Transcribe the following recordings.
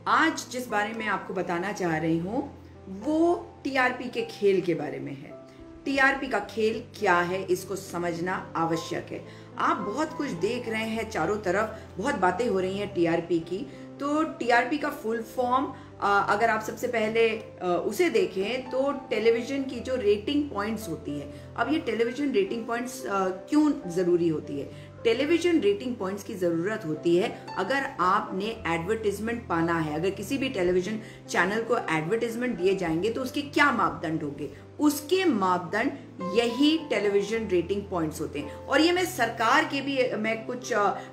आज जिस बारे में आपको बताना चाह रही हूँ वो टीआरपी के खेल के बारे में है। टीआरपी का खेल क्या है, इसको समझना आवश्यक है। आप बहुत कुछ देख रहे हैं, चारों तरफ बहुत बातें हो रही हैं टीआरपी की। तो टीआरपी का फुल फॉर्म अगर आप सबसे पहले उसे देखें तो टेलीविजन की जो रेटिंग पॉइंट्स होती है। अब ये टेलीविजन रेटिंग पॉइंट्स क्यों जरूरी होती है? टेलीविजन रेटिंग पॉइंट्स की जरूरत होती है अगर आपने एडवर्टाइजमेंट पाना है। अगर किसी भी टेलीविजन चैनल को एडवर्टाइजमेंट दिए जाएंगे तो उसके क्या मापदंड होंगे? उसके मापदंड यही टेलीविजन रेटिंग पॉइंट्स होते हैं। और ये मैं सरकार के भी मैं कुछ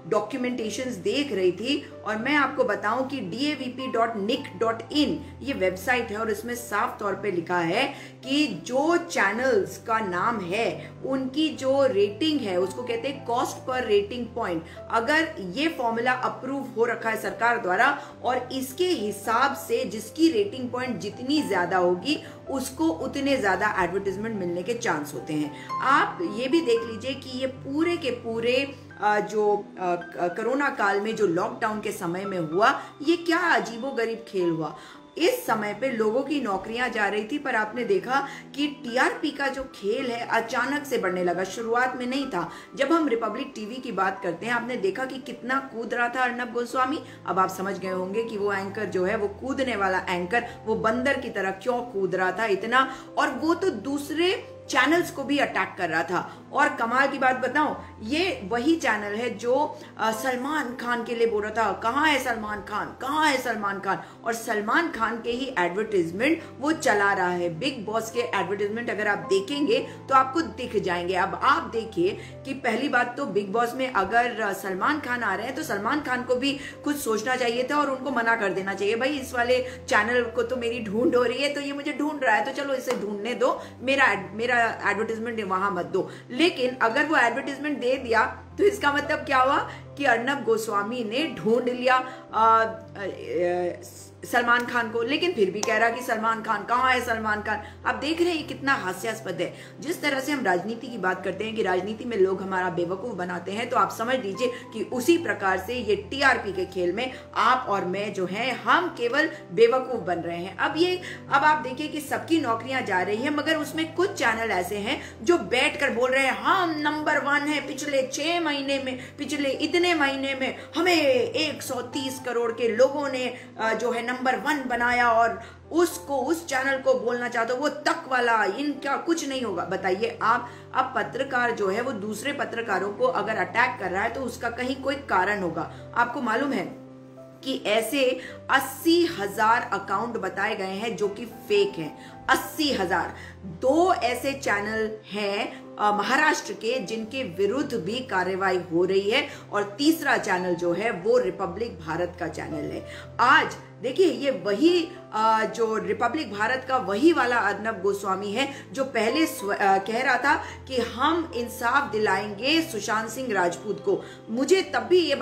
डॉक्यूमेंटेशंस देख रही थी और मैं आपको बताऊं कि davp.nic.in ये वेबसाइट है और इसमें साफ तौर पे लिखा है कि जो चैनल्स का नाम है उनकी जो रेटिंग है उसको कहते हैं कॉस्ट पर रेटिंग पॉइंट। अगर ये फॉर्मूला अप्रूव हो रखा है सरकार द्वारा और इसके हिसाब से जिसकी रेटिंग पॉइंट जितनी ज्यादा होगी उसको उतने ज्यादा एडवर्टाइजमेंट मिलने के चांस होते हैं। आप ये भी देख लीजिए कि ये पूरे के पूरे जो कोरोना काल में जो लॉकडाउन के समय में हुआ, ये क्या अजीबोगरीब खेल हुआ। इस समय पे लोगों की नौकरियां जा रही थी पर आपने देखा कि टीआरपी का जो खेल है अचानक से बढ़ने लगा। शुरुआत में नहीं था। जब हम रिपब्लिक टीवी की बात करते हैं, आपने देखा कि कितना कूद रहा था अर्नब गोस्वामी। अब आप समझ गए होंगे कि वो एंकर जो है, वो कूदने वाला एंकर, वो बंदर की तरह क्यों कूद रहा था इतना। और वो तो दूसरे चैनल्स को भी अटैक कर रहा था। और कमाल की बात बताऊं, ये वही चैनल है जो सलमान खान के लिए बोल रहा था, कहाँ है सलमान खान, कहाँ है सलमान खान। और सलमान खान के ही एडवर्टाइजमेंट वो चला रहा है। बिग बॉस के एडवर्टाइजमेंट अगर आप देखेंगे तो आपको दिख जाएंगे। अब आप देखिए कि पहली बात तो बिग बॉस में अगर सलमान खान आ रहे हैं तो सलमान खान को भी कुछ सोचना चाहिए था और उनको मना कर देना चाहिए, भाई इस वाले चैनल को तो मेरी ढूंढ हो रही है, तो ये मुझे ढूंढ रहा है तो चलो इसे ढूंढने दो, मेरा एडवर्टाइजमेंट वहां मत दो। लेकिन अगर वो एडवर्टाइजमेंट दे दिया तो इसका मतलब क्या हुआ कि अर्नब गोस्वामी ने ढूंढ लिया सलमान खान को। लेकिन फिर भी कह रहा कि सलमान खान कहाँ है, सलमान खान। आप देख रहे हैं कितना हास्यास्पद है। जिस तरह से हम राजनीति की बात करते हैं कि राजनीति में लोग हमारा बेवकूफ बनाते हैं, तो आप समझ लीजिए कि उसी प्रकार से ये टीआरपी के खेल में आप और मैं जो है, हम केवल बेवकूफ बन रहे हैं। अब आप देखिए कि सबकी नौकरियां जा रही है, मगर उसमें कुछ चैनल ऐसे हैं जो बैठकर बोल रहे हैं हम नंबर 1 है। पिछले 6 महीने में, पिछले इतने महीने में हमें 130 करोड़ के लोगों ने जो है नंबर 1 बनाया और उस चैनल को बोलना चाहते हो वो तक वाला, इनका कुछ नहीं होगा। बताइए आप, अब पत्रकार जो है वो दूसरे पत्रकारों को अगर अटैक कर रहा है तो उसका कहीं कोई कारण होगा। आपको मालूम है कि ऐसे 80,000 अकाउंट बताए गए हैं जो कि फेक हैं। 80,000। 2 ऐसे चैनल हैं महाराष्ट्र के जिनके विरुद्ध भी कार्रवाई हो रही है और तीसरा चैनल जो है वो रिपब्लिक भारत का चैनल है। आज देखिए ये वही जो रिपब्लिक भारत का वही वाला अर्नब गोस्वामी है जो पहले कह रहा था कि हम इंसाफ दिलाएंगे सुशांत सिंह राजपूत को। मुझे तब भी इस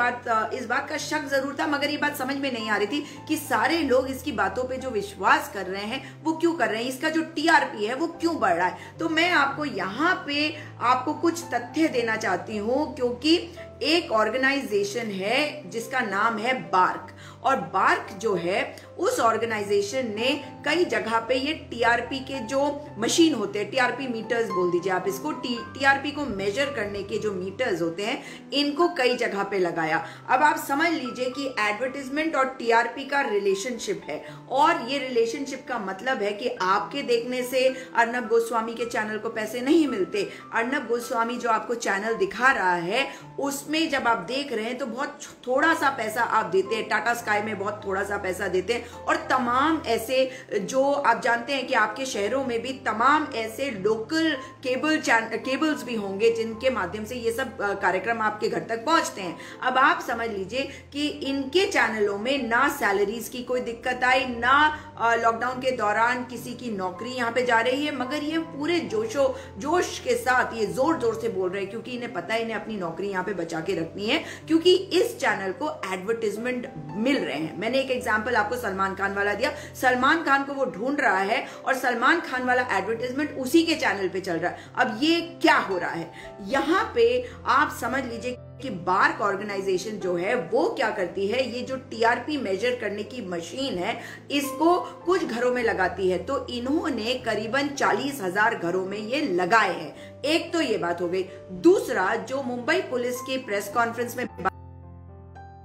बात का शक जरूर था, मगर ये बात समझ में नहीं आ रही थी कि सारे लोग इसकी बातों पे जो विश्वास कर रहे हैं वो क्यों कर रहे हैं, इसका जो टीआरपी है वो क्यों बढ़ रहा है। तो मैं आपको यहाँ पे आपको कुछ तथ्य देना चाहती हूँ, क्योंकि एक ऑर्गेनाइजेशन है जिसका नाम है बार्क, और बार्क जो है उस ऑर्गेनाइजेशन ने कई जगह पे ये टीआरपी के जो मशीन होते हैं, टीआरपी मीटर्स बोल दीजिए आप इसको, टीआरपी को मेजर करने के जो मीटर्स होते हैं, इनको कई जगह पे लगाया। अब आप समझ लीजिए कि एडवर्टाइजमेंट और टीआरपी का रिलेशनशिप है, और ये रिलेशनशिप का मतलब है कि आपके देखने से अर्नब गोस्वामी के चैनल को पैसे नहीं मिलते। अर्नब गोस्वामी जो आपको चैनल दिखा रहा है उसमें जब आप देख रहे हैं तो बहुत थोड़ा सा पैसा आप देते हैं, टाटा स्काई में बहुत थोड़ा सा पैसा देते हैं, और तमाम ऐसे जो आप जानते हैं कि आपके शहरों में भी तमाम ऐसे लोकल केबल्स भी होंगे जिनके माध्यम से ये सब कार्यक्रम आपके घर तक पहुंचते हैं। अब आप समझ लीजिए कि इनके चैनलों में ना सैलरीज की कोई दिक्कत आई, ना लॉकडाउन के दौरान किसी की नौकरी यहाँ पे जा रही है, मगर ये पूरे जोश के साथ ये जोर जोर से बोल रहे हैं, क्योंकि इन्हें पता है इन्हें अपनी नौकरी यहाँ पे बचा के रखनी है, क्योंकि इस चैनल को एडवर्टाइजमेंट मिल रहे हैं। मैंने एक एग्जांपल आपको सलमान खान वाला दिया। सलमान खान को वो ढूंढ रहा है और सलमान खान वाला एडवर्टाइजमेंट उसी के चैनल पे चल रहा है। अब ये क्या हो रहा है यहाँ पे, आप समझ लीजिए कि बार्क ऑर्गेनाइजेशन जो है वो क्या करती है, ये जो टीआरपी मेजर करने की मशीन है इसको कुछ घरों में लगाती है। तो इन्होंने करीबन 40,000 घरों में ये लगाए हैं। एक तो ये बात हो गई। दूसरा, जो मुंबई पुलिस की प्रेस कॉन्फ्रेंस में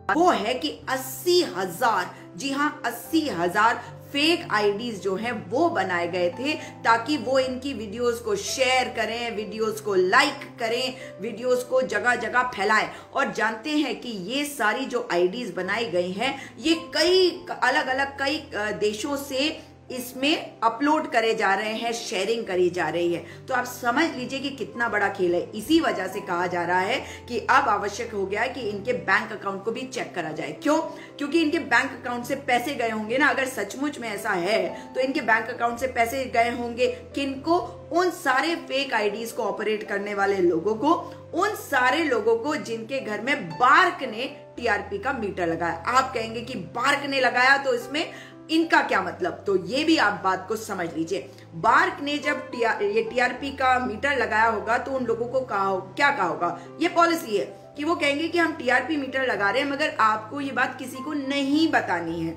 वो है कि 80,000, जी हां 80,000 फेक आईडीज जो हैं वो बनाए गए थे ताकि वो इनकी वीडियोस को शेयर करें, वीडियोस को लाइक करें, वीडियोस को जगह जगह फैलाएं। और जानते हैं कि ये सारी जो आईडीज बनाई गई हैं ये कई अलग अलग कई देशों से इसमें अपलोड करे जा रहे हैं, शेयरिंग करी जा रही है। तो आप समझ लीजिए कि कितना बड़ा खेल है। इसी वजह से कहा जा रहा है कि अब आवश्यक हो गया है कि इनके बैंक अकाउंट को भी चेक करा जाए। क्यों? क्योंकि इनके बैंक अकाउंट से पैसे गए होंगे ना। अगर सचमुच में ऐसा है तो इनके बैंक अकाउंट से पैसे गए होंगे किनको? उन सारे फेक आईडीज को ऑपरेट करने वाले लोगों को, उन सारे लोगों को जिनके घर में बार्क ने टीआरपी का मीटर लगाया। आप कहेंगे कि बार्क ने लगाया तो इसमें इनका क्या मतलब? तो ये भी आप बात को समझ लीजिए। बार्क ने जब ये टीआरपी का मीटर लगाया होगा तो उन लोगों को क्या कहा होगा? ये पॉलिसी है कि वो कहेंगे कि हम टीआरपी मीटर लगा रहे हैं मगर आपको ये बात किसी को नहीं बतानी है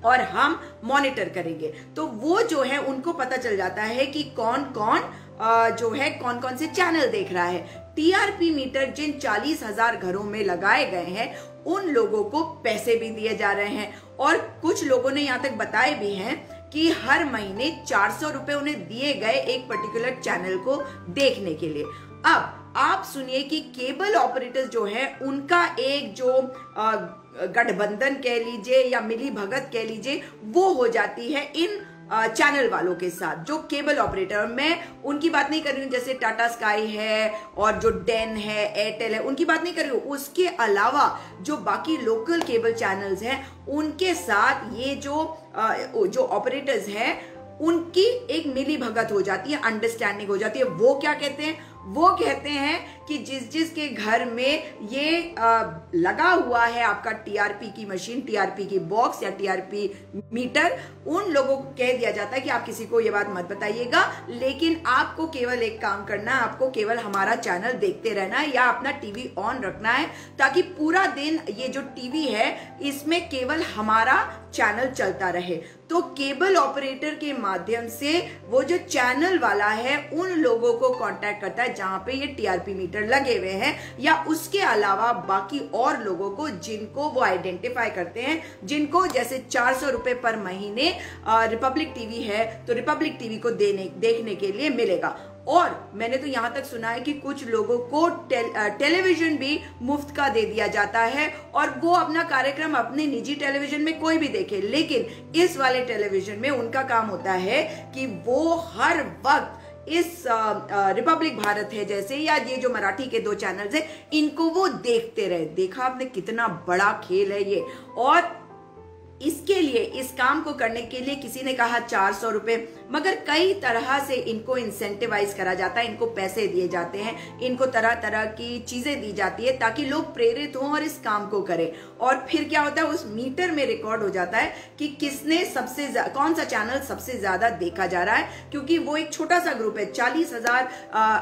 और हम मॉनिटर करेंगे। तो वो जो है उनको पता चल जाता है कि कौन कौन जो है कौन कौन से चैनल देख रहा है। टीआरपी मीटर जिन 40,000 घरों में लगाए गए हैं उन लोगों को पैसे भी दिए जा रहे हैं और कुछ लोगों ने यहाँ तक बताए भी हैं कि हर महीने 400 रुपए उन्हें दिए गए एक पर्टिकुलर चैनल को देखने के लिए। अब आप सुनिए कि केबल ऑपरेटर्स जो है उनका एक जो गठबंधन कह लीजिए या मिली भगत कह लीजिए वो हो जाती है इन चैनल वालों के साथ, जो केबल ऑपरेटर। मैं उनकी बात नहीं कर रही हूँ जैसे टाटा स्काई है और जो डेन है, एयरटेल है, उनकी बात नहीं कर रही हूँ। उसके अलावा जो बाकी लोकल केबल चैनल्स हैं उनके साथ ये जो ऑपरेटर्स हैं उनकी एक मिली भगत हो जाती है, अंडरस्टैंडिंग हो जाती है। वो क्या कहते हैं? वो कहते हैं कि जिस के घर में ये लगा हुआ है आपका टीआरपी की मशीन, टीआरपी की बॉक्स या टीआरपी मीटर, उन लोगों को कह दिया जाता है कि आप किसी को ये बात मत बताइएगा, लेकिन आपको केवल एक काम करना है, आपको केवल हमारा चैनल देखते रहना है या अपना टीवी ऑन रखना है ताकि पूरा दिन ये जो टीवी है इसमें केवल हमारा चैनल चलता रहे। तो केबल ऑपरेटर के माध्यम से वो जो चैनल वाला है उन लोगों को कांटेक्ट करता है जहां पे ये टीआरपी मीटर लगे हुए हैं, या उसके अलावा बाकी और लोगों को जिनको वो आइडेंटिफाई करते हैं, जिनको जैसे 400 रुपए पर महीने रिपब्लिक टीवी है तो रिपब्लिक टीवी को देखने के लिए मिलेगा। और मैंने तो यहां तक सुना है कि कुछ लोगों को टेलीविजन भी मुफ्त का दे दिया जाता है और वो अपना कार्यक्रम अपने निजी टेलीविजन में कोई भी देखे, लेकिन इस वाले टेलीविजन में उनका काम होता है कि वो हर वक्त इस रिपब्लिक भारत है जैसे या ये जो मराठी के 2 चैनल्स है इनको वो देखते रहे। देखा आपने कितना बड़ा खेल है ये। और इसके लिए, इस काम को करने के लिए किसी ने कहा 400 रुपए, मगर कई तरह से इनको इंसेंटिवाइज करा जाता है, इनको पैसे दिए जाते हैं, इनको तरह तरह की चीजें दी जाती है ताकि लोग प्रेरित हों और इस काम को करें। और फिर क्या होता है, उस मीटर में रिकॉर्ड हो जाता है कि किसने कौन सा चैनल सबसे ज्यादा देखा जा रहा है, क्योंकि वो एक छोटा सा ग्रुप है। 40,000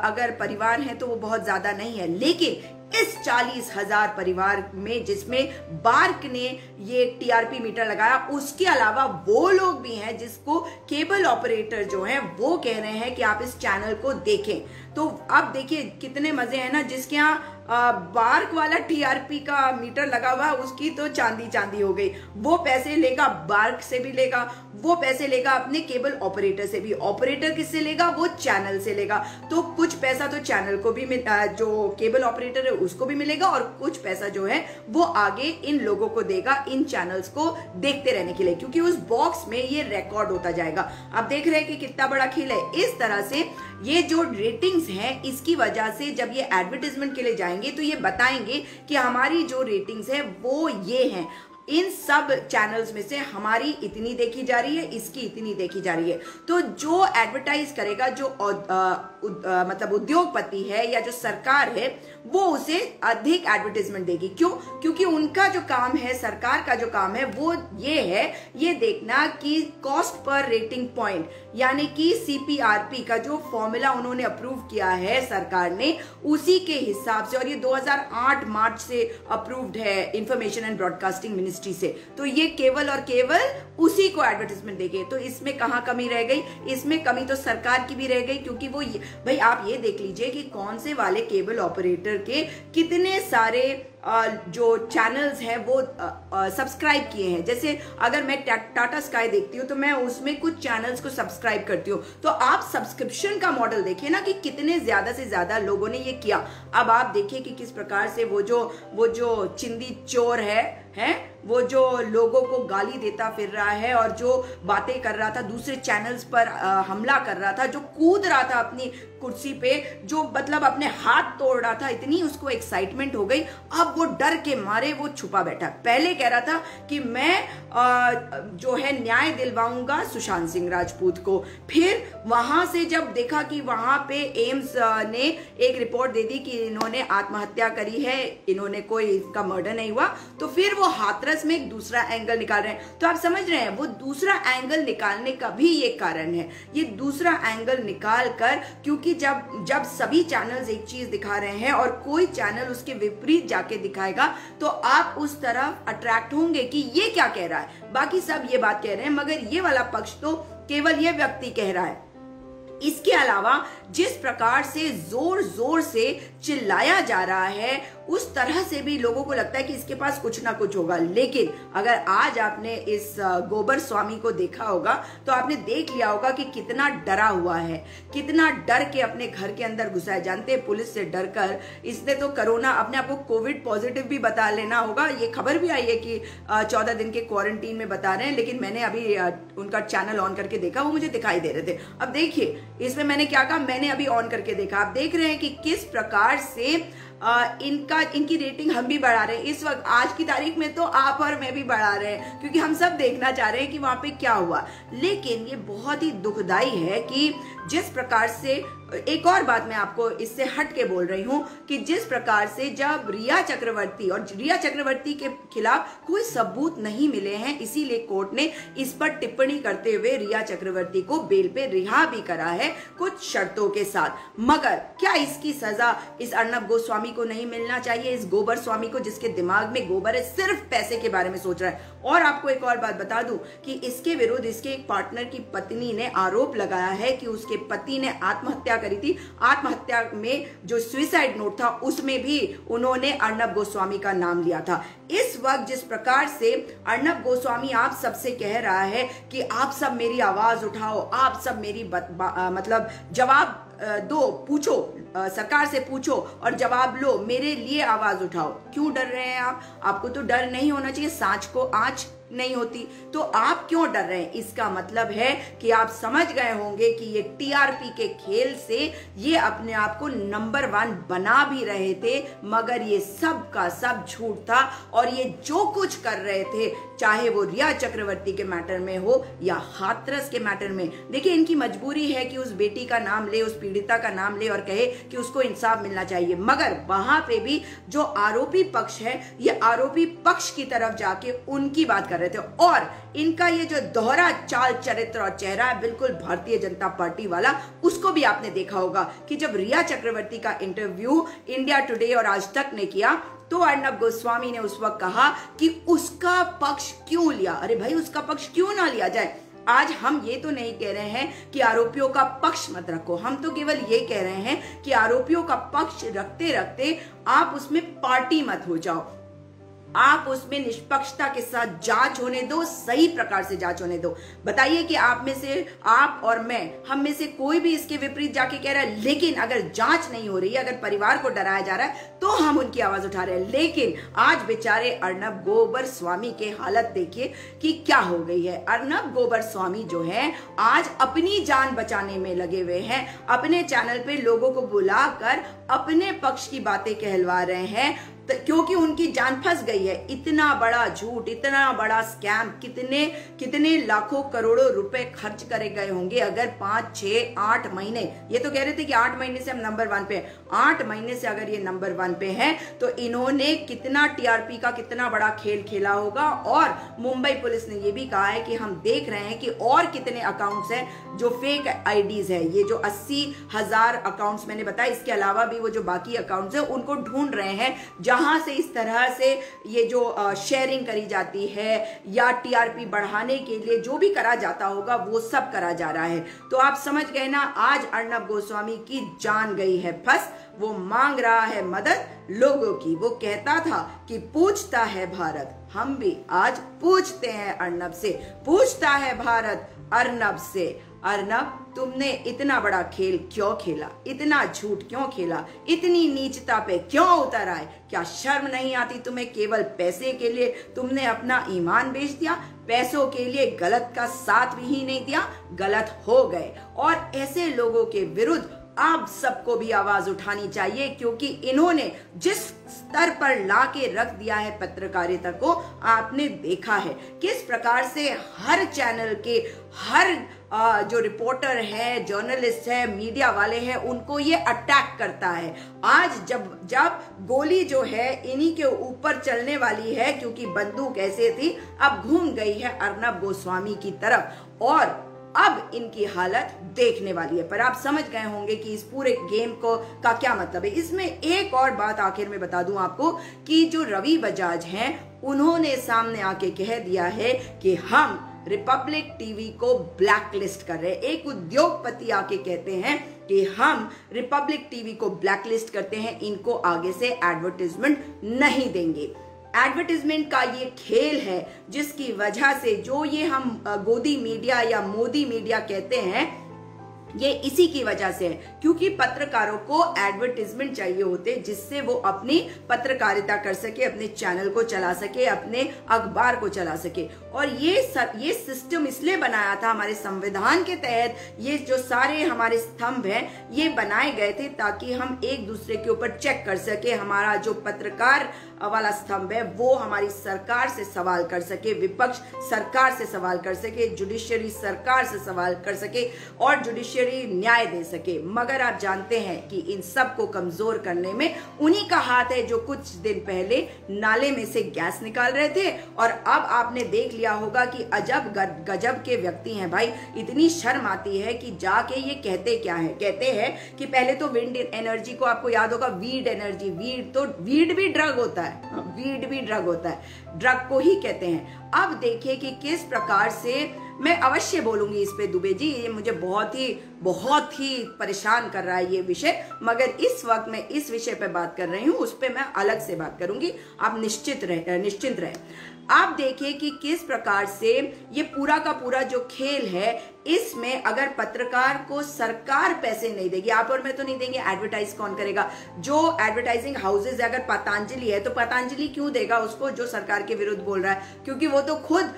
अगर परिवार है तो वो बहुत ज्यादा नहीं है, लेकिन इस 40,000 परिवार में जिसमें बार्क ने ये टीआरपी मीटर लगाया, उसके अलावा वो लोग भी हैं जिसको केबल ऑपरेटर जो हैं वो कह रहे हैं कि आप इस चैनल को देखें। तो अब देखिए कितने मजे हैं ना। जिसके यहाँ बार्क वाला टीआरपी का मीटर लगा हुआ है उसकी तो चांदी चांदी हो गई। वो पैसे लेगा, बार्क से भी लेगा, वो पैसे लेगा अपने केबल ऑपरेटर से भी। ऑपरेटर किससे लेगा? वो चैनल से लेगा। तो कुछ पैसा तो चैनल को भी जो केबल ऑपरेटर है उसको भी मिलेगा और कुछ पैसा जो है वो आगे इन लोगों को देगा, इन चैनल्स को देखते रहने के लिए, क्योंकि उस बॉक्स में ये रिकॉर्ड होता जाएगा। आप देख रहे हैं कि कितना बड़ा खेल है। इस तरह से ये जो रेटिंग्स हैं इसकी वजह से जब ये एडवर्टाइजमेंट के लिए जाएंगे तो ये बताएंगे कि हमारी जो रेटिंग्स है वो ये हैं, इन सब चैनल्स में से हमारी इतनी देखी जा रही है, इसकी इतनी देखी जा रही है। तो जो एडवर्टाइज करेगा, जो मतलब उद्योगपति है या जो सरकार है वो उसे अधिक एडवर्टाइजमेंट देगी। क्यों? क्योंकि उनका जो काम है, सरकार का जो काम है वो ये है, ये देखना कि कॉस्ट पर रेटिंग पॉइंट यानी कि CPRP का जो फॉर्मूला उन्होंने अप्रूव किया है सरकार ने, उसी के हिसाब से, और ये 2008 मार्च से अप्रूव्ड है इंफॉर्मेशन एंड ब्रॉडकास्टिंग मिनिस्ट्री से, तो ये केवल और केवल उसी को एडवर्टाइजमेंट देंगे। तो इसमें कहां कमी रह गई? इसमें कमी तो सरकार की भी रह गई, क्योंकि वो भाई आप ये देख लीजिए कि कौन से वाले केबल ऑपरेटर के कितने सारे जो चैनल्स हैं वो सब्सक्राइब किए हैं। जैसे अगर मैं टाटा स्काई देखती हूँ तो मैं उसमें कुछ चैनल्स को सब्सक्राइब करती हूँ, तो आप सब्सक्रिप्शन का मॉडल देखिए ना कि कितने ज्यादा से ज्यादा लोगों ने ये किया। अब आप देखिए कि किस प्रकार से वो जो चिंदी चोर है वो जो लोगों को गाली देता फिर रहा है और जो बातें कर रहा था, दूसरे चैनल्स पर हमला कर रहा था, जो कूद रहा था अपनी कुर्सी पे, जो मतलब अपने हाथ तोड़ रहा था, इतनी उसको एक्साइटमेंट हो गई, अब वो डर के मारे वो छुपा बैठा। पहले कह रहा था कि मैं जो है न्याय दिलवाऊंगा सुशांत सिंह राजपूत को, फिर वहां से जब देखा कि वहां पे एम्स ने एक रिपोर्ट दे दी कि इन्होंने आत्महत्या करी है, इन्होंने कोई इनका मर्डर नहीं हुआ, तो फिर वो हाथरस में एक दूसरा एंगल निकाल रहे हैं। तो आप समझ रहे हैं वो दूसरा एंगल निकालने का भी ये कारण है, ये दूसरा एंगल निकाल कर, क्योंकि जब सभी चैनल्स एक चीज दिखा रहे हैं और कोई चैनल उसके विपरीत जाके दिखाएगा तो आप उस तरफ अट्रैक्ट होंगे कि ये क्या कह रहा है, बाकी सब ये बात कह रहे हैं मगर ये वाला पक्ष तो केवल ये व्यक्ति कह रहा है। इसके अलावा जिस प्रकार से जोर जोर से चिल्लाया जा रहा है उस तरह से भी लोगों को लगता है कि इसके पास कुछ ना कुछ होगा। लेकिन अगर आज आपने इस गोबर स्वामी को देखा होगा तो आपने देख लिया होगा कि कितना डरा हुआ है, कितना डर के अपने घर के अंदर घुसा है। जानते हैं पुलिस से डर कर इसने तो कोरोना, अपने आप को कोविड पॉजिटिव भी बता लेना होगा। ये खबर भी आई है कि 14 दिन के क्वारंटीन में बता रहे हैं, लेकिन मैंने अभी उनका चैनल ऑन करके देखा, वो मुझे दिखाई दे रहे थे। अब देखिए इसमें मैंने क्या कहा, मैंने अभी ऑन करके देखा, आप देख रहे हैं कि किस प्रकार से इनकी रेटिंग हम भी बढ़ा रहे हैं। इस वक्त आज की तारीख में तो आप और मैं भी बढ़ा रहे हैं, क्योंकि हम सब देखना चाह रहे हैं कि वहां पे क्या हुआ। लेकिन ये बहुत ही दुखदाई है कि जिस प्रकार से, एक और बात मैं आपको इससे हट के बोल रही हूं कि जिस प्रकार से जब रिया चक्रवर्ती के खिलाफ कोई सबूत नहीं मिले हैं, इसीलिए कोर्ट ने इस पर टिप्पणी करते हुए रिया चक्रवर्ती को बेल पे रिहा भी करा है कुछ शर्तों के साथ। मगर क्या इसकी सजा इस अर्नब गोस्वामी को नहीं मिलना चाहिए, इस गोबर स्वामी को जिसके दिमाग में गोबर है, सिर्फ पैसे के बारे में सोच रहा है। और आपको एक और बात बता दूं कि इसके विरुद्ध इसके एक पार्टनर की पत्नी ने आरोप लगाया है कि उसके पति ने आत्महत्या करी थी। आत्महत्या में जो सुसाइड नोट था उसमें भी उन्होंने अर्नब गोस्वामी का नाम लिया था। इस वक्त जिस प्रकार से अर्नब गोस्वामी आप सबसे कह रहा है कि आप सब मेरी आवाज उठाओ, आप सब मेरी मतलब जवाब दो, पूछो, सरकार से पूछो और जवाब लो, मेरे लिए आवाज उठाओ। क्यों डर रहे हैं आप? आपको तो डर नहीं होना चाहिए, सांच को आंच नहीं होती, तो आप क्यों डर रहे हैं? इसका मतलब है कि आप समझ गए होंगे कि ये टीआरपी के खेल से ये अपने आप को नंबर 1 बना भी रहे थे, मगर ये सब का सब झूठ था। और ये जो कुछ कर रहे थे, चाहे वो रिया चक्रवर्ती के मैटर में हो या हाथरस के मैटर में, देखिए इनकी मजबूरी है कि उस बेटी का नाम ले, उस पीड़िता का नाम ले और कहे कि उसको इंसाफ मिलना चाहिए। मगर वहां पे भी जो आरोपी पक्ष है, ये आरोपी पक्ष की तरफ जाके उनकी बात रहे थे। और इनका ये जो दोहरा चाल चरित्र और चेहरा है बिल्कुल भारतीय जनता पार्टी वाला, उसको भी आपने देखा होगा कि जब रिया चक्रवर्ती का इंटरव्यू इंडिया टुडे और आज तक ने किया तो अर्नब गोस्वामी ने उस वक्त कहा कि उसका पक्ष क्यों लिया। अरे भाई उसका पक्ष क्यों ना लिया जाए? आज हम ये तो नहीं कह रहे हैं कि आरोपियों का पक्ष मत रखो, हम तो केवल ये कह रहे हैं कि आरोपियों का पक्ष रखते रखते आप उसमें पार्टी मत हो जाओ, आप उसमें निष्पक्षता के साथ जांच होने दो, सही प्रकार से जांच होने दो। बताइए कि आप में से, आप और मैं, हम में से कोई भी इसके विपरीत जाके कह रहा है, लेकिन अगर जांच नहीं हो रही है, अगर परिवार को डराया जा रहा है तो हम उनकी आवाज उठा रहे हैं। लेकिन आज बेचारे अर्नब गोबर स्वामी के हालत देखिए कि क्या हो गई है। अर्नब गोबर स्वामी जो है आज अपनी जान बचाने में लगे हुए हैं, अपने चैनल पे लोगों को बुलाकर अपने पक्ष की बातें कहलवा रहे हैं। क्योंकि उनकी जान फंस गई है। इतना बड़ा झूठ, इतना बड़ा स्कैम, कितने कितने लाखों करोड़ों रुपए खर्च करे गए होंगे अगर 5, 6, 8 महीने, ये तो कह रहे थे कि 8 महीने से हम नंबर 1 पे हैं, 8 महीने से अगर ये नंबर 1 पे है तो इन्होंने कितना टीआरपी का कितना बड़ा खेल खेला होगा। और मुंबई पुलिस ने ये भी कहा है कि हम देख रहे हैं कि और कितने अकाउंट्स हैं जो फेक आईडीज है। ये जो 80,000 अकाउंट्स मैंने बताया, इसके अलावा भी वो जो बाकी अकाउंट्स है उनको ढूंढ रहे हैं जहां से इस तरह से ये जो शेयरिंग करी जाती है या टीआरपी बढ़ाने के लिए जो भी करा जाता होगा वो सब करा जा रहा है। तो आप समझ गए ना, आज अर्नब गोस्वामी की जान गई है फंस। वो मांग रहा है मदद लोगों की। वो कहता था कि पूछता है भारत, हम भी आज पूछते हैं अर्नब से, पूछता है भारत अर्नब से, अर्नब तुमने इतना बड़ा खेल क्यों खेला, इतना झूठ क्यों खेला, इतनी नीचता पे क्यों उतर आए? क्या शर्म नहीं आती तुम्हें? केवल पैसे के लिए तुमने अपना ईमान बेच दिया, पैसों के लिए गलत का साथ भी नहीं दिया, गलत हो गए। और ऐसे लोगों के विरुद्ध आप सबको भी आवाज उठानी चाहिए, क्योंकि इन्होंने जिस स्तर पर लाके रख दिया है पत्रकारिता को, आपने देखा है किस प्रकार से हर चैनल के हर जो रिपोर्टर है, जर्नलिस्ट है, मीडिया वाले हैं, उनको ये अटैक करता है। आज जब गोली जो है इन्हीं के ऊपर चलने वाली है, क्योंकि बंदूक ऐसे थी, अब घूम गई है अर्नब गोस्वामी की तरफ और अब इनकी हालत देखने वाली है। पर आप समझ गए होंगे कि इस पूरे गेम का क्या मतलब है। इसमें एक और बात आखिर में बता दूं आपको कि जो रवि बजाज हैं, उन्होंने सामने आके कह दिया है कि हम रिपब्लिक टीवी को ब्लैकलिस्ट कर रहे हैं। एक उद्योगपति आके कहते हैं कि हम रिपब्लिक टीवी को ब्लैकलिस्ट करते हैं, इनको आगे से एडवर्टाइजमेंट नहीं देंगे। एडवर्टाइजमेंट का ये खेल है जिसकी वजह से जो ये हम गोदी मीडिया या मोदी मीडिया कहते हैं, ये इसी की वजह से है, क्योंकि पत्रकारों को एडवर्टाइजमेंट चाहिए होते जिससे वो अपनी पत्रकारिता कर सके, अपने चैनल को चला सके, अपने अखबार को चला सके। और ये सिस्टम इसलिए बनाया था हमारे संविधान के तहत, ये जो सारे हमारे स्तंभ हैं ये बनाए गए थे ताकि हम एक दूसरे के ऊपर चेक कर सके। हमारा जो पत्रकार वाला स्तंभ है वो हमारी सरकार से सवाल कर सके, विपक्ष सरकार से सवाल कर सके, जुडिशरी सरकार से सवाल कर सके और जुडिशरी न्याय दे सके। मगर आप जानते हैं कि इन सब को कमजोर करने में उन्हीं का हाथ है जो कुछ दिन पहले नाले में से गैस निकाल रहे थे। और अब आपने देख लिया होगा कि अजब गजब के व्यक्ति हैं भाई। इतनी शर्म आती है कि जाके ये कहते क्या है, कहते हैं कि पहले तो विंड एनर्जी को, आपको याद होगा वीड एनर्जी, वीड भी ड्रग होता है, वीड भी ड्रग होता है, ड्रग को ही कहते हैं। अब देखिए कि किस प्रकार से, मैं अवश्य बोलूंगी इस पे दुबे जी, ये मुझे बहुत ही परेशान कर रहा है ये विषय, मगर इस वक्त मैं इस विषय पे बात कर रही हूँ, उस पे मैं अलग से बात करूंगी, आप निश्चिंत रहे। आप देखिए कि किस प्रकार से ये पूरा का पूरा जो खेल है, इसमें अगर पत्रकार को सरकार पैसे नहीं देगी, आप और मैं तो नहीं देंगे, एडवर्टाइज कौन करेगा? जो एडवर्टाइजिंग हाउसेज है, अगर पतंजलि है तो पतंजलि क्यों देगा उसको जो सरकार के विरुद्ध बोल रहा है? क्योंकि वो तो खुद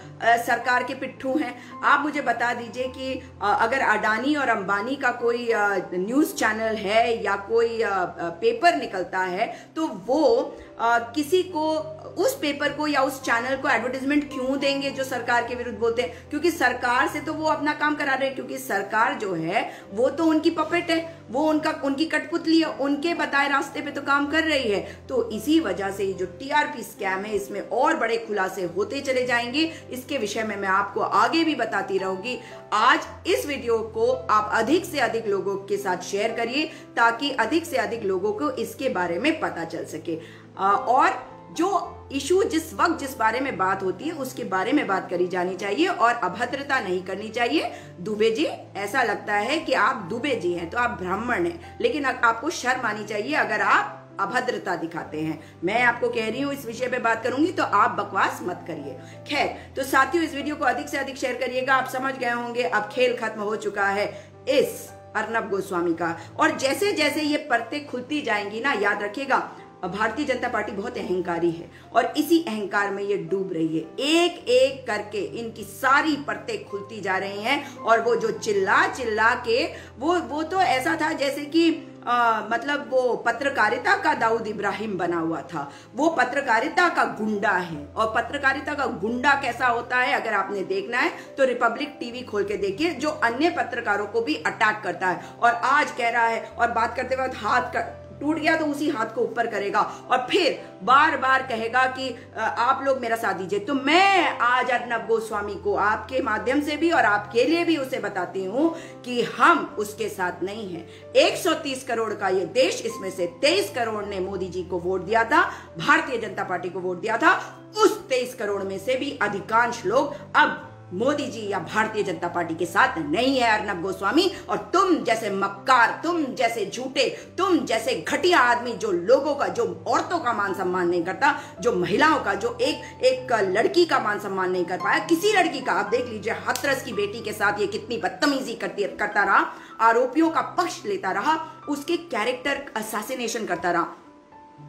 सरकार के पिट्ठू हैं। आप मुझे बता दीजिए कि अगर अडानी और अंबानी का कोई न्यूज चैनल है या कोई पेपर निकलता है तो वो किसी को, उस पेपर को या उस चैनल को एडवर्टाइजमेंट क्यों देंगे जो सरकार के विरुद्ध बोलते हैं? क्योंकि सरकार से तो वो अपना काम करा रहे हैं, क्योंकि सरकार जो है वो तो उनकी पपेट है, वो उनकी कठपुतली है, उनके बताए रास्ते पे तो काम कर रही है। तो इसी वजह से जो टीआरपी स्कैम है इसमें और बड़े खुलासे होते चले जाएंगे। इसके विषय में मैं आपको आगे भी बताती रहूंगी। आज इस वीडियो को आप अधिक से अधिक लोगों के साथ शेयर करिए ताकि अधिक से अधिक लोगों को इसके बारे में पता चल सके। और जो इशू जिस वक्त जिस बारे में बात होती है उसके बारे में बात करी जानी चाहिए और अभद्रता नहीं करनी चाहिए। दुबे जी, ऐसा लगता है कि आप दुबे जी हैं तो आप ब्राह्मण हैं, लेकिन आपको शर्म आनी चाहिए अगर आप अभद्रता दिखाते हैं। मैं आपको कह रही हूँ इस विषय पे बात करूंगी तो आप बकवास मत करिए। खैर, तो साथियों इस वीडियो को अधिक से अधिक शेयर करिएगा। आप समझ गए होंगे अब खेल खत्म हो चुका है इस अर्नब गोस्वामी का। और जैसे जैसे ये परतें खुलती जाएंगी ना, याद रखिएगा भारतीय जनता पार्टी बहुत अहंकारी है और इसी अहंकार में ये डूब रही है। एक एक करके इनकी सारी परतें खुलती जा रही हैं और वो जो चिल्ला चिल्ला के वो तो ऐसा था जैसे कि मतलब वो पत्रकारिता का दाऊद इब्राहिम बना हुआ था, वो पत्रकारिता का गुंडा है। और पत्रकारिता का गुंडा कैसा होता है अगर आपने देखना है तो रिपब्लिक टीवी खोल के देखिए, जो अन्य पत्रकारों को भी अटैक करता है। और आज कह रहा है और बात करते वक्त हाथ टूट गया तो उसी हाथ को ऊपर करेगा और फिर बार बार कहेगा कि आप लोग मेरा साथ दीजिए। तो मैं आज अर्नब गोस्वामी को आपके माध्यम से भी और आपके लिए भी उसे बताती हूं कि हम उसके साथ नहीं हैं। 130 करोड़ का ये देश, इसमें से 23 करोड़ ने मोदी जी को वोट दिया था, भारतीय जनता पार्टी को वोट दिया था। उस 23 करोड़ में से भी अधिकांश लोग अब मोदी जी या भारतीय जनता पार्टी के साथ नहीं है अर्नब गोस्वामी। और तुम जैसे मक्कार, तुम जैसे झूठे, तुम जैसे घटिया आदमी जो लोगों का, जो औरतों का मान सम्मान नहीं करता, जो महिलाओं का, जो एक लड़की का मान सम्मान नहीं कर पाया, किसी लड़की का। आप देख लीजिए हाथरस की बेटी के साथ ये कितनी बदतमीजी करता रहा, आरोपियों का पक्ष लेता रहा, उसके कैरेक्टर असैसिनेशन करता रहा,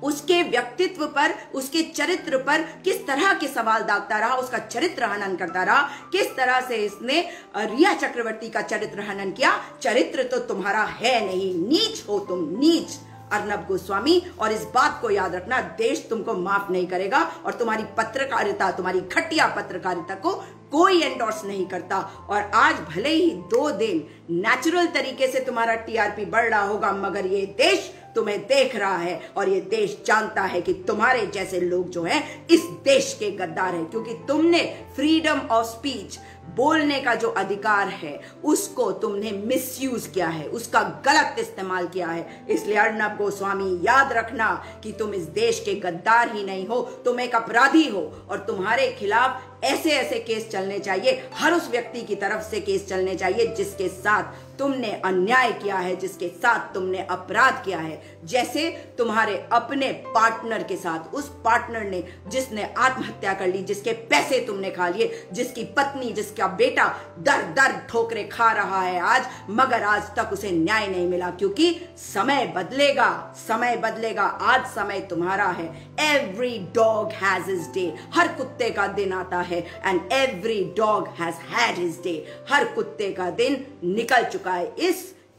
उसके व्यक्तित्व पर, उसके चरित्र पर किस तरह के सवाल दागता रहा, उसका चरित्र हनन करता रहा। किस तरह से इसने रिया चक्रवर्ती का चरित्र हनन किया। चरित्र तो तुम्हारा है नहीं, नीच हो तुम, नीच अर्नब गोस्वामी। और इस बात को याद रखना, देश तुमको माफ नहीं करेगा और तुम्हारी पत्रकारिता, तुम्हारी घटिया पत्रकारिता को कोई एंडोर्स नहीं करता। और आज भले ही 2 दिन नेचुरल तरीके से तुम्हारा टीआरपी बढ़ रहा होगा, मगर ये देश तुम्हें देख रहा है और ये देश जानता है कि तुम्हारे जैसे लोग जो हैं इस देश के गद्दार हैं, क्योंकि तुमने फ्रीडम ऑफ स्पीच, बोलने का जो अधिकार है, उसको तुमने मिसयूज किया है, उसका गलत इस्तेमाल किया है। इसलिए अर्नब गोस्वामी याद रखना कि तुम इस देश के गद्दार ही नहीं हो, तुम एक अपराधी हो और तुम्हारे खिलाफ ऐसे ऐसे केस चलने चाहिए, हर उस व्यक्ति की तरफ से केस चलने चाहिए जिसके साथ तुमने अन्याय किया है, जिसके साथ तुमने अपराध किया है। जैसे तुम्हारे अपने पार्टनर के साथ, उस पार्टनर ने जिसने आत्महत्या कर ली, जिसके पैसे तुमने खा लिए, जिसकी पत्नी, जिसका बेटा दर दर ठोकरे खा रहा है आज, मगर आज तक उसे न्याय नहीं मिला। क्योंकि समय बदलेगा, समय बदलेगा, आज समय तुम्हारा है। Every dog has his day, हर कुत्ते का दिन आता है। And every dog has had his day, हर कुत्ते का दिन निकल चुका है।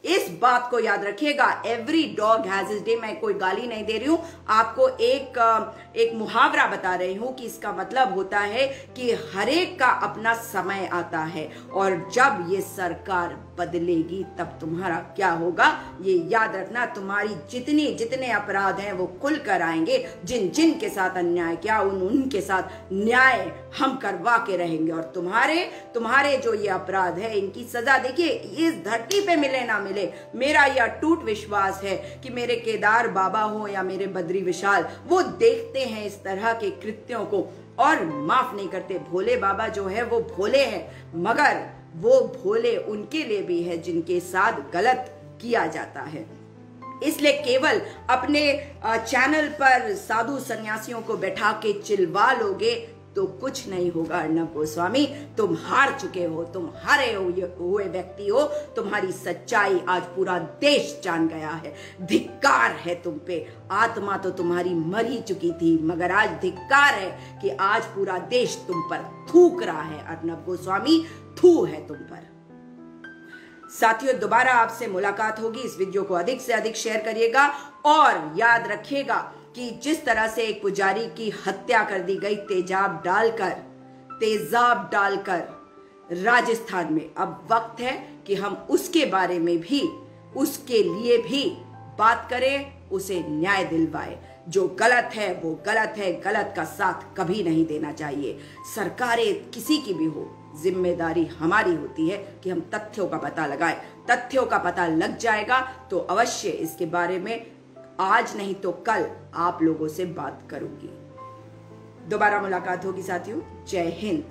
इस बात को याद रखिएगा, every dog has his day. मैं कोई गाली नहीं दे रही हूं, आपको एक मुहावरा बता रही हूं कि इसका मतलब होता है कि हर एक का अपना समय आता है और जब ये सरकार बदलेगी तब तुम्हारा क्या होगा ये याद रखना। तुम्हारी जितने अपराध हैं वो खुल कर आएंगे। जिन के साथ अन्याय किया उनके साथ न्याय हम करवा के रहेंगे। और तुम्हारे जो ये अपराध है, इनकी सजा देखिए, इस धरती पे मिले ना मिले, मेरा यह अटूट विश्वास है कि मेरे केदार बाबा हो या मेरे बद्री विशाल, वो देखते हैं इस तरह के कृत्यों को और माफ नहीं करते। भोले बाबा जो है वो भोले हैं, मगर वो भोले उनके लिए भी है जिनके साथ गलत किया जाता है। इसलिए केवल अपने चैनल पर साधु सन्यासियों को बैठा के चिल्वा लोगे तो कुछ नहीं होगा। अर्नब गोस्वामी, तुम हार चुके हो, तुम हारे हुए व्यक्ति हो। तुम्हारी सच्चाई आज पूरा देश जान गया है। धिक्कार है तुम पे। आत्मा तो तुम्हारी मर ही चुकी थी, मगर आज धिक्कार है कि आज पूरा देश तुम पर थूक रहा है। अर्नब गोस्वामी, थू है तुम पर। साथियों, दोबारा आपसे मुलाकात होगी। इस वीडियो को अधिक से अधिक शेयर करिएगा और याद रखिएगा कि जिस तरह से एक पुजारी की हत्या कर दी गई तेजाब डालकर राजस्थान में, अब वक्त है कि हम उसके बारे में भी, उसके लिए भी बात करें, उसे न्याय दिलवाए। जो गलत है वो गलत है, गलत का साथ कभी नहीं देना चाहिए। सरकारें किसी की भी हो, जिम्मेदारी हमारी होती है कि हम तथ्यों का पता लगाएं। तथ्यों का पता लग जाएगा तो अवश्य इसके बारे में आज नहीं तो कल आप लोगों से बात करूंगी। दोबारा मुलाकात होगी साथियों। जय हिंद।